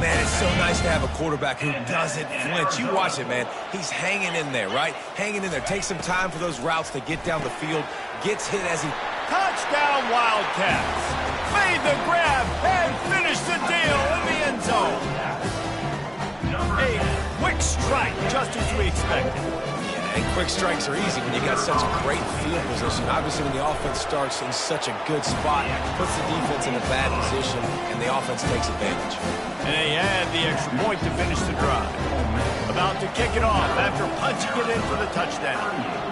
Man, it's so nice to have a quarterback who doesn't flinch. You watch it, man. He's hanging in there, right? Hanging in there. Takes some time for those routes to get down the field. Gets hit as he... Touchdown, Wildcats. Made the grab and finished the deal in the end zone. A quick strike, just as we expected. Yeah, and quick strikes are easy when you got such great field position. Obviously, when the offense starts in such a good spot, puts the defense in a bad position, and the offense takes advantage. And they add the extra point to finish the drive. About to kick it off after punching it in for the touchdown.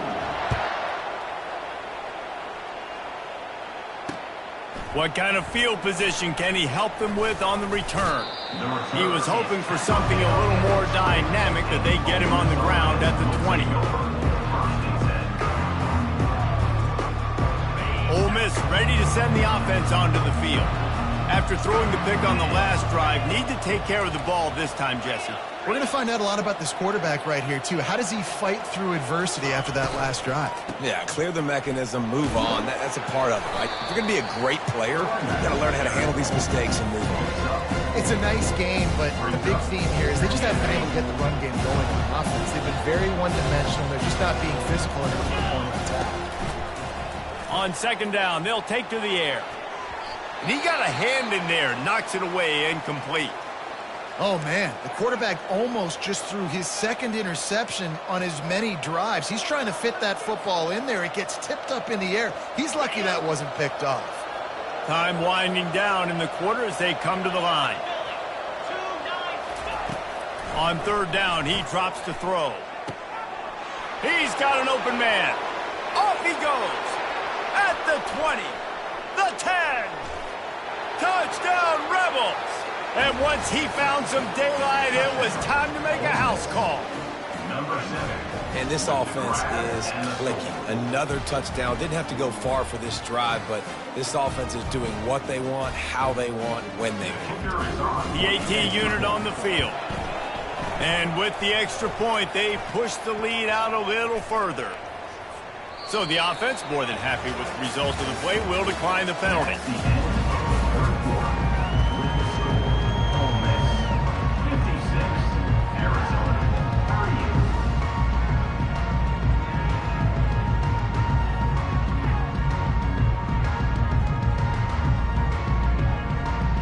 What kind of field position can he help them with on the return? He was hoping for something a little more dynamic, but they get him on the ground at the 20. Ole Miss ready to send the offense onto the field. After throwing the pick on the last drive, need to take care of the ball this time, Jesse. We're going to find out a lot about this quarterback right here, too. How does he fight through adversity after that last drive? Yeah, clear the mechanism, move on. That's a part of it, right? If you're going to be a great player, you've got to learn how to handle these mistakes and move on. It's a nice game, but the big theme here is they just haven't been able to get the run game going on offense. They've been very one-dimensional. They're just not being physical enough at the point of attack. On 2nd down, they'll take to the air. And he got a hand in there, knocks it away, incomplete. Oh, man, the quarterback almost just threw his 2nd interception on as many drives. He's trying to fit that football in there. It gets tipped up in the air. He's lucky that wasn't picked off. Time winding down in the quarter as they come to the line. On 3rd down, he drops to throw. He's got an open man. Off he goes. At the 20, the 10. Touchdown, Rebels. And once he found some daylight, it was time to make a house call. Number 7. And this offense is clicking. Another touchdown. Didn't have to go far for this drive, but this offense is doing what they want, how they want, when they want. The AT unit on the field. And with the extra point, they push the lead out a little further. So the offense, more than happy with the result of the play, will decline the penalty.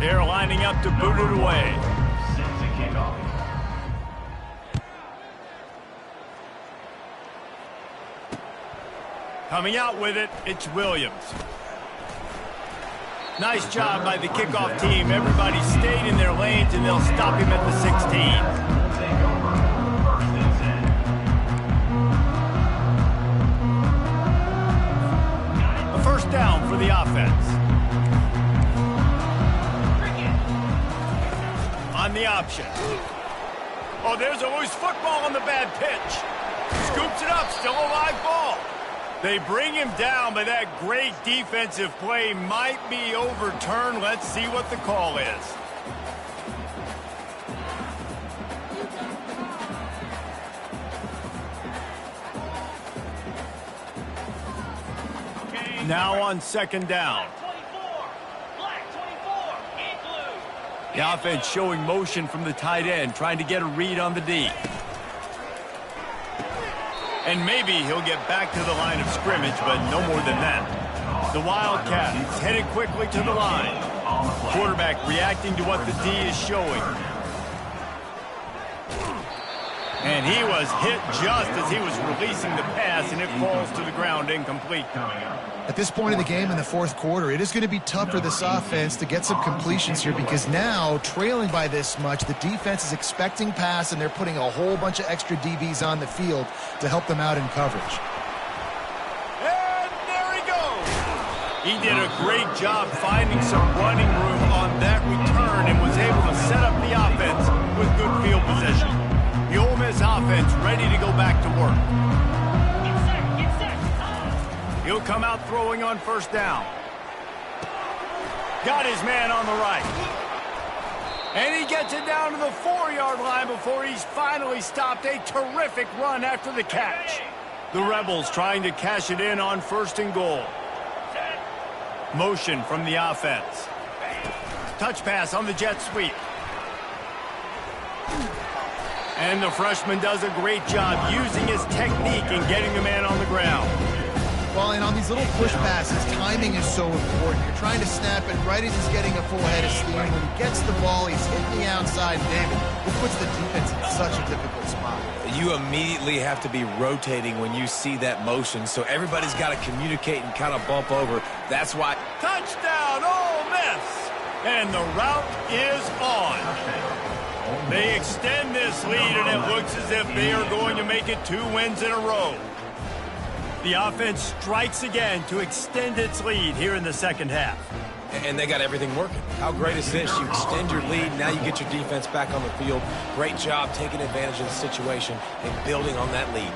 They're lining up to boot it away. Coming out with it, it's Williams. Nice job by the kickoff team. Everybody stayed in their lanes, and they'll stop him at the 16. A 1st down for the offense. On the option. Oh, there's a loose football on the bad pitch. Scoops it up, still a live ball. They bring him down, but that great defensive play might be overturned. Let's see what the call is. Now on 2nd down. The offense showing motion from the tight end, trying to get a read on the D. And maybe he'll get back to the line of scrimmage, but no more than that. The Wildcats headed quickly to the line. Quarterback reacting to what the D is showing. And he was hit just as he was releasing the pass, and it falls to the ground incomplete. At this point in the game in the fourth quarter, it is going to be tough for this offense to get some completions here because now, trailing by this much, the defense is expecting pass, and they're putting a whole bunch of extra DBs on the field to help them out in coverage. And there he goes. He did a great job finding some running room on that return and was able to set up the offense with good field position. The Ole Miss offense ready to go back to work. He'll come out throwing on first down. Got his man on the right. And he gets it down to the 4-yard line before he's finally stopped. A terrific run after the catch. The Rebels trying to cash it in on first and goal. Motion from the offense. Touch pass on the jet sweep. And the freshman does a great job using his technique and getting the man on the ground. Well, and on these little push passes, timing is so important. You're trying to snap it right as he's getting a full head of steam. When he gets the ball, he's hitting the outside. David, it puts the defense in such a difficult spot. You immediately have to be rotating when you see that motion, so everybody's got to communicate and kind of bump over. That's why. Touchdown, Ole Miss! And the route is on. They extend this lead, and it looks as if they are going to make it 2 wins in a row. The offense strikes again to extend its lead here in the second half. And they got everything working. How great is this? You extend your lead, now you get your defense back on the field. Great job taking advantage of the situation and building on that lead.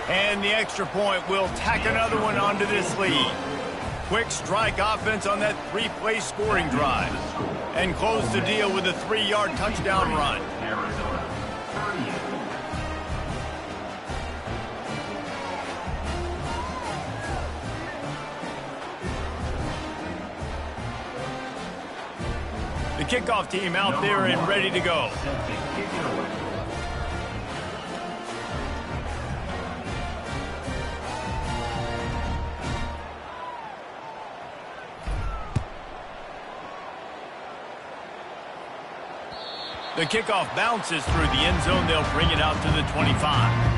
And the extra point will tack another one onto this lead. Quick strike offense on that 3-play scoring drive. And close the deal with a 3-yard touchdown run. The kickoff team out there and ready to go. The kickoff bounces through the end zone. They'll bring it out to the 25.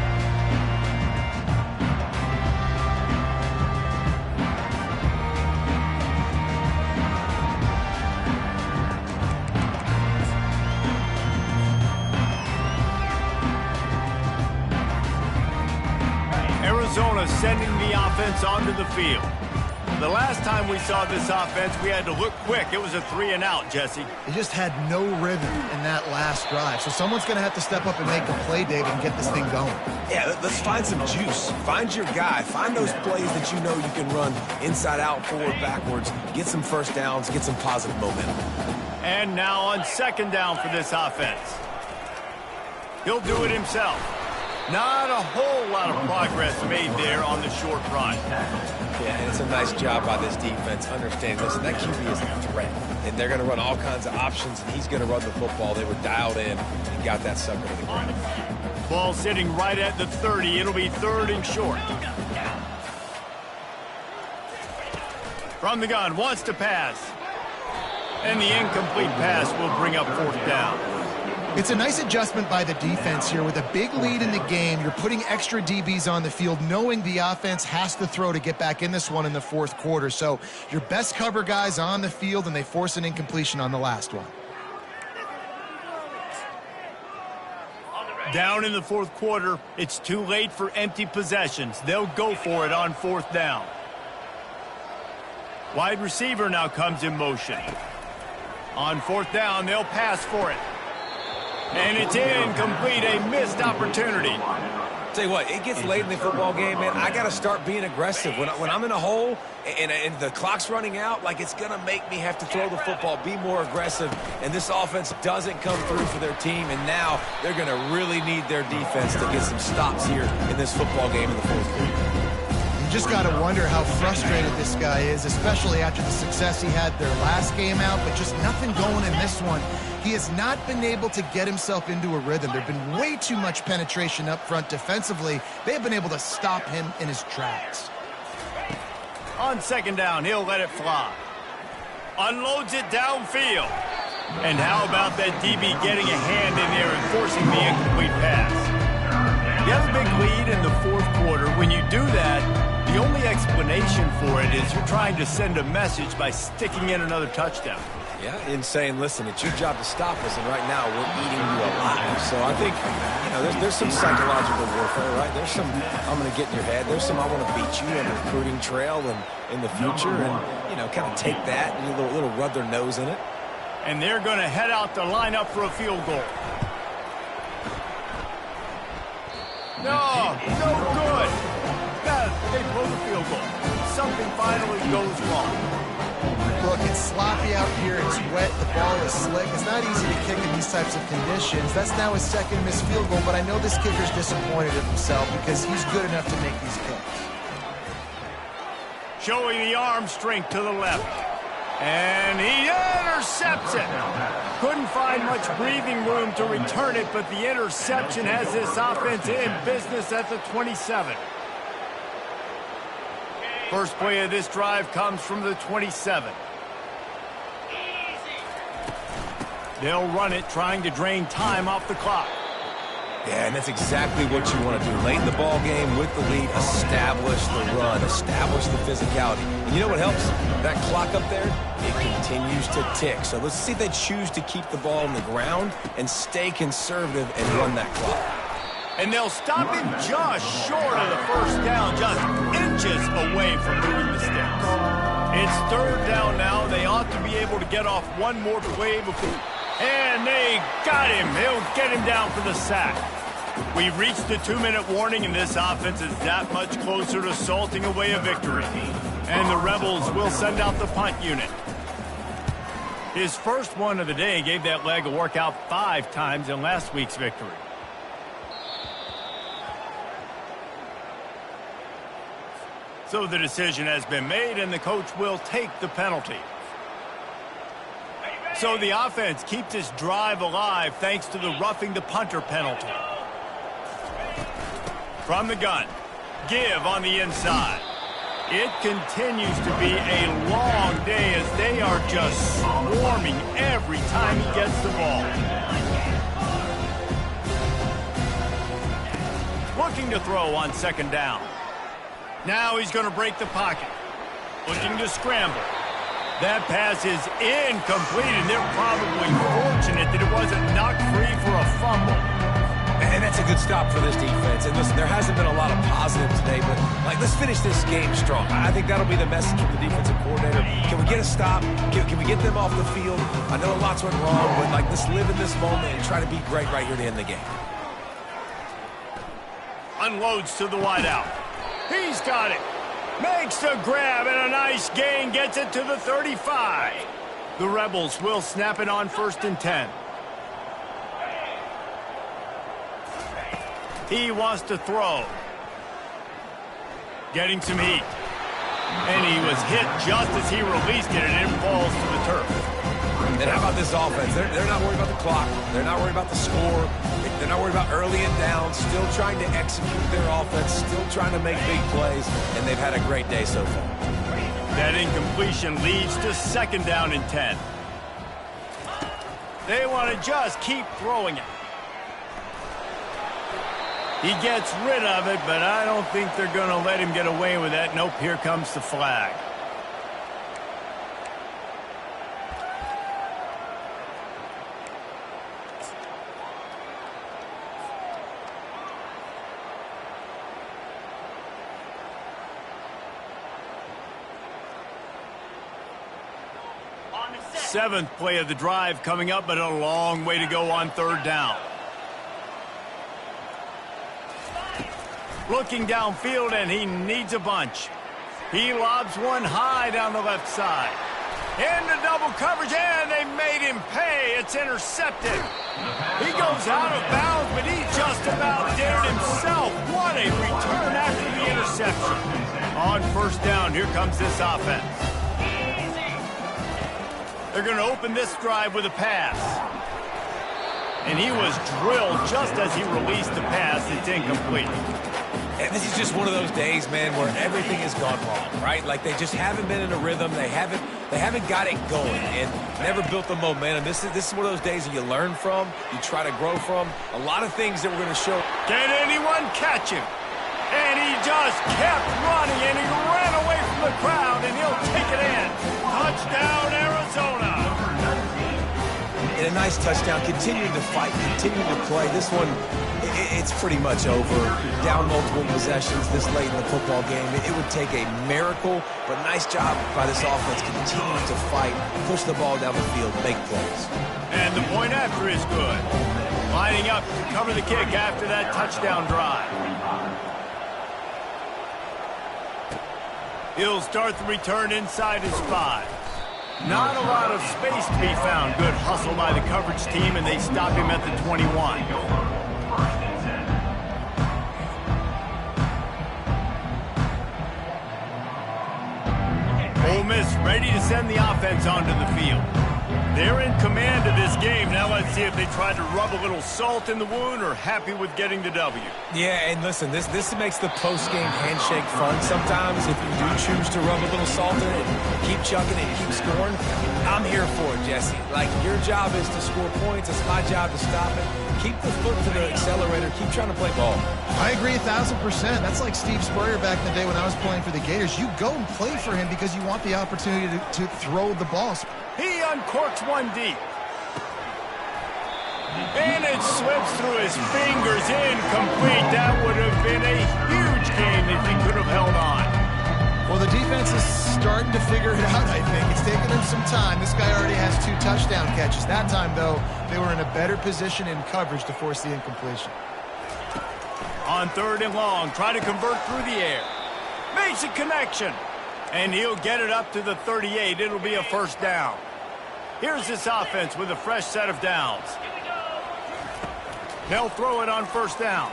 Arizona sending the offense onto the field. The last time we saw this offense, we had to look quick. It was a 3-and-out, Jesse. They just had no rhythm in that last drive. So someone's going to have to step up and make a play, David, and get this thing going. Yeah, let's find some juice. Find your guy. Find those plays that you know you can run inside out, forward, backwards. Get some first downs. Get some positive momentum. And now on second down for this offense. He'll do it himself. Not a whole lot of progress made there on the short run. Yeah, and it's a nice job by this defense. Understand, listen, that QB is a threat. And they're going to run all kinds of options, and he's going to run the football. They were dialed in and got that sucker to the ground. Ball sitting right at the 30. It'll be 3rd and short. From the gun, wants to pass. And the incomplete pass will bring up 4th down. It's a nice adjustment by the defense here. With a big lead in the game, you're putting extra DBs on the field, knowing the offense has to throw to get back in this one in the 4th quarter. So your best cover guys on the field, and they force an incompletion on the last one. Down in the 4th quarter, it's too late for empty possessions. They'll go for it on 4th down. Wide receiver now comes in motion. On 4th down, they'll pass for it. And it's incomplete, a missed opportunity. Tell you what, it gets late in the football game, man. I got to start being aggressive. When I'm in a hole and the clock's running out, like, it's going to make me have to throw the football, be more aggressive. And this offense doesn't come through for their team, and now they're going to really need their defense to get some stops here in this football game in the 4th quarter. You just got to wonder how frustrated this guy is, especially after the success he had their last game out, but just nothing going in this one. He has not been able to get himself into a rhythm. There's been way too much penetration up front defensively. They've been able to stop him in his tracks. On second down, he'll let it fly. Unloads it downfield. And how about that DB getting a hand in there and forcing the incomplete pass? You have a big lead in the fourth quarter. When you do that, the only explanation for it is you're trying to send a message by sticking in another touchdown. Yeah, and saying, listen, it's your job to stop us, and right now we're eating you alive. So I think, there's some psychological warfare, right? There's some, I'm going to get in your head. There's some, I want to beat you on the recruiting trail and in the future, and, kind of take that and a little rub their nose in it. And they're going to head out to line up for a field goal. No good. They blow the field goal. Something finally goes wrong. Look, it's sloppy out here. It's wet. The ball is slick. It's not easy to kick in these types of conditions. That's now his second missed field goal, but I know this kicker's disappointed in himself because he's good enough to make these kicks. Showing the arm strength to the left. And he intercepts it. Couldn't find much breathing room to return it, but the interception has this offense in business at the 27. First play of this drive comes from the 27. They'll run it, trying to drain time off the clock. Yeah, and that's exactly what you want to do. Late in the ball game with the lead, establish the run, establish the physicality. And you know what helps? That clock up there, it continues to tick. So let's see if they choose to keep the ball on the ground and stay conservative and run that clock. And they'll stop him just short of the first down, just inches away from moving the sticks. It's third down now. They ought to be able to get off one more play before. And they got him. He'll get him down for the sack. We've reached the 2-minute warning, and this offense is that much closer to salting away a victory. And the Rebels will send out the punt unit. His first one of the day gave that leg a workout 5 times in last week's victory. So the decision has been made, and the coach will take the penalty. So the offense keeps this drive alive thanks to the roughing the punter penalty. From the gun, give on the inside. It continues to be a long day as they are just swarming every time he gets the ball. Looking to throw on second down. Now he's going to break the pocket. Looking to scramble. That pass is incomplete, and they're probably fortunate that it wasn't knocked free for a fumble. And that's a good stop for this defense. And listen, there hasn't been a lot of positive today, but let's finish this game strong. I think that'll be the message from the defensive coordinator. Can we get a stop? Can we get them off the field? I know lots went wrong, but let's live in this moment and try to be great right here to end the game. Unloads to the wideout. He's got it. Makes the grab, and a nice gain gets it to the 35. The Rebels will snap it on 1st and 10. He wants to throw. Getting some heat. And he was hit just as he released it, and it falls to the turf. And how about this offense? They're not worried about the clock. They're not worried about the score. They're not worried about early and down. Still trying to execute their offense. Still trying to make big plays. And they've had a great day so far. That incompletion leads to 2nd down and 10. They want to just keep throwing it. He gets rid of it, but I don't think they're going to let him get away with that. Nope, here comes the flag. Seventh play of the drive coming up, but a long way to go on 3rd down. Looking downfield, and he needs a bunch. He lobs one high down the left side. Into double coverage, and they made him pay. It's intercepted. He goes out of bounds, but he just about did it himself. What a return after the interception. On 1st down, here comes this offense. They're going to open this drive with a pass. And he was drilled just as he released the pass. It's incomplete. And this is just one of those days, man, where everything has gone wrong, right? Like they just haven't been in a rhythm. They haven't got it going and never built the momentum. This is one of those days that you learn from, you try to grow from. A lot of things that we're going to show. Can anyone catch him? And he just kept running, and he ran away from the crowd, and he'll take it in. Touchdown, Arizona. And a nice touchdown, continuing to fight, continuing to play. This one, it's pretty much over. Down multiple possessions this late in the football game. It would take a miracle, but nice job by this offense continuing to fight, push the ball down the field, make plays. And the point after is good. Lining up to cover the kick after that touchdown drive. He'll start the return inside his 5. Not a lot of space to be found. Good hustle by the coverage team, and they stop him at the 21. Ole Miss ready to send the offense onto the field. They're in command of this game. Now let's see if they try to rub a little salt in the wound or happy with getting the W. Yeah, and listen, this makes the post-game handshake fun sometimes. If you do choose to rub a little salt in it, keep chucking it, keep scoring. I'm here for it, Jesse. Like, your job is to score points. It's my job to stop it. Keep the foot to the accelerator. Keep trying to play ball. I agree 1,000%. That's like Steve Spurrier back in the day when I was playing for the Gators. You go and play for him because you want the opportunity to throw the ball. He uncorks one deep. And it slips through his fingers, incomplete. That would have been a huge game if he could have held on. Well, the defense is starting to figure it out, I think. It's taking him some time. This guy already has 2 touchdown catches. That time, though, they were in a better position in coverage to force the incompletion. On 3rd and long, try to convert through the air. Makes a connection. And he'll get it up to the 38. It'll be a first down. Here's this offense with a fresh set of downs. They'll throw it on first down.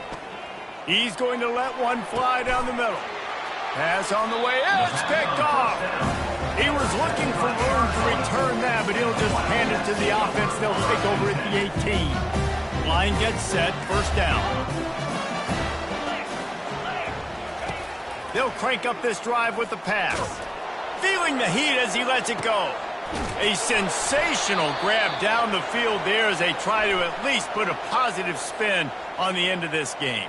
He's going to let one fly down the middle. Pass on the way. It's picked off. He was looking for room to return that, but he'll just hand it to the offense. They'll take over at the 18. Line gets set. First down. They'll crank up this drive with the pass. Feeling the heat as he lets it go. A sensational grab down the field there as they try to at least put a positive spin on the end of this game.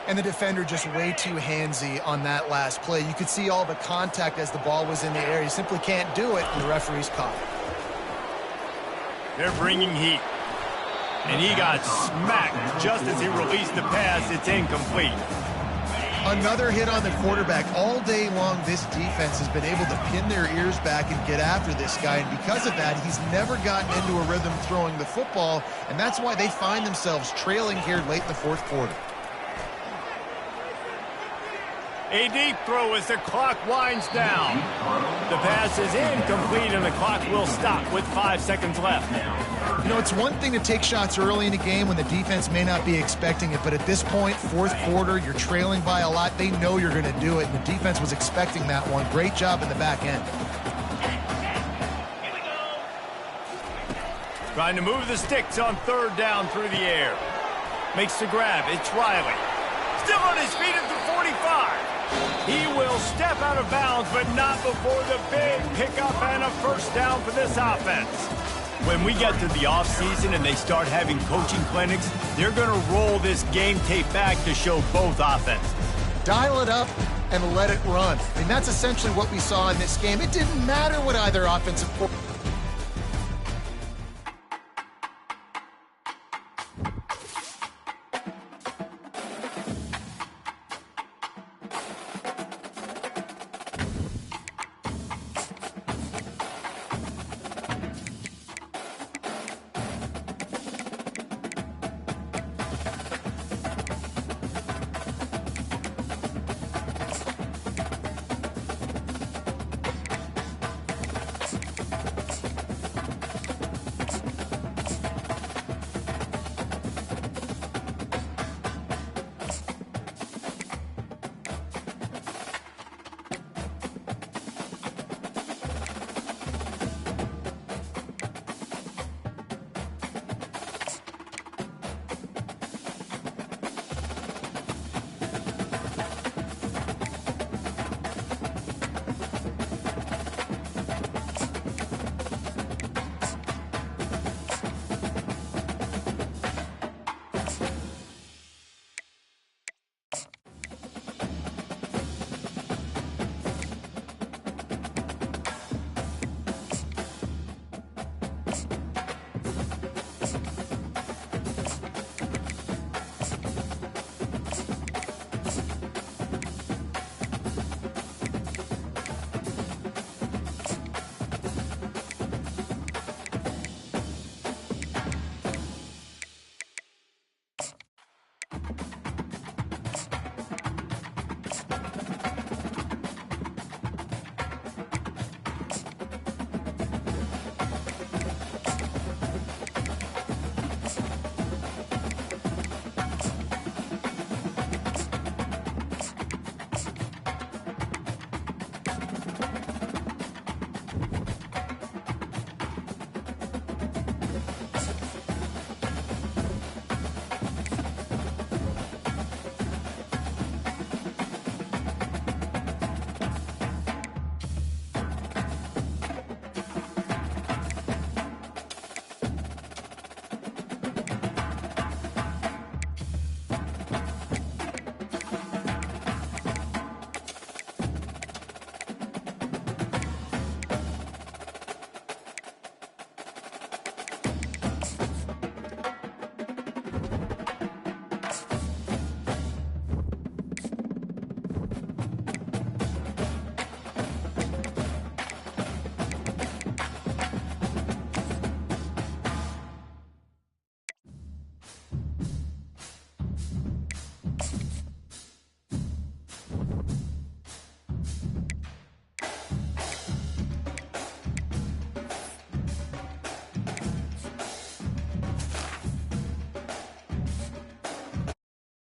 And the defender just way too handsy on that last play. You could see all the contact as the ball was in the air. He simply can't do it, and the referee's caught it. They're bringing heat. And he got smacked just as he released the pass. It's incomplete. Another hit on the quarterback. All day long, this defense has been able to pin their ears back and get after this guy, and because of that, he's never gotten into a rhythm throwing the football, and that's why they find themselves trailing here late in the 4th quarter. A deep throw as the clock winds down. The pass is incomplete, and the clock will stop with 5 seconds left. You know, it's one thing to take shots early in a game when the defense may not be expecting it, but at this point, 4th quarter, you're trailing by a lot. They know you're going to do it, and the defense was expecting that one. Great job in the back end. Trying to move the sticks on 3rd down through the air. Makes the grab. It's Riley. Still on his feet at the 45. He will step out of bounds, but not before the big pickup and a first down for this offense. When we get to the offseason and they start having coaching clinics, they're going to roll this game tape back to show both offenses. Dial it up and let it run. I mean, that's essentially what we saw in this game. It didn't matter what either offensive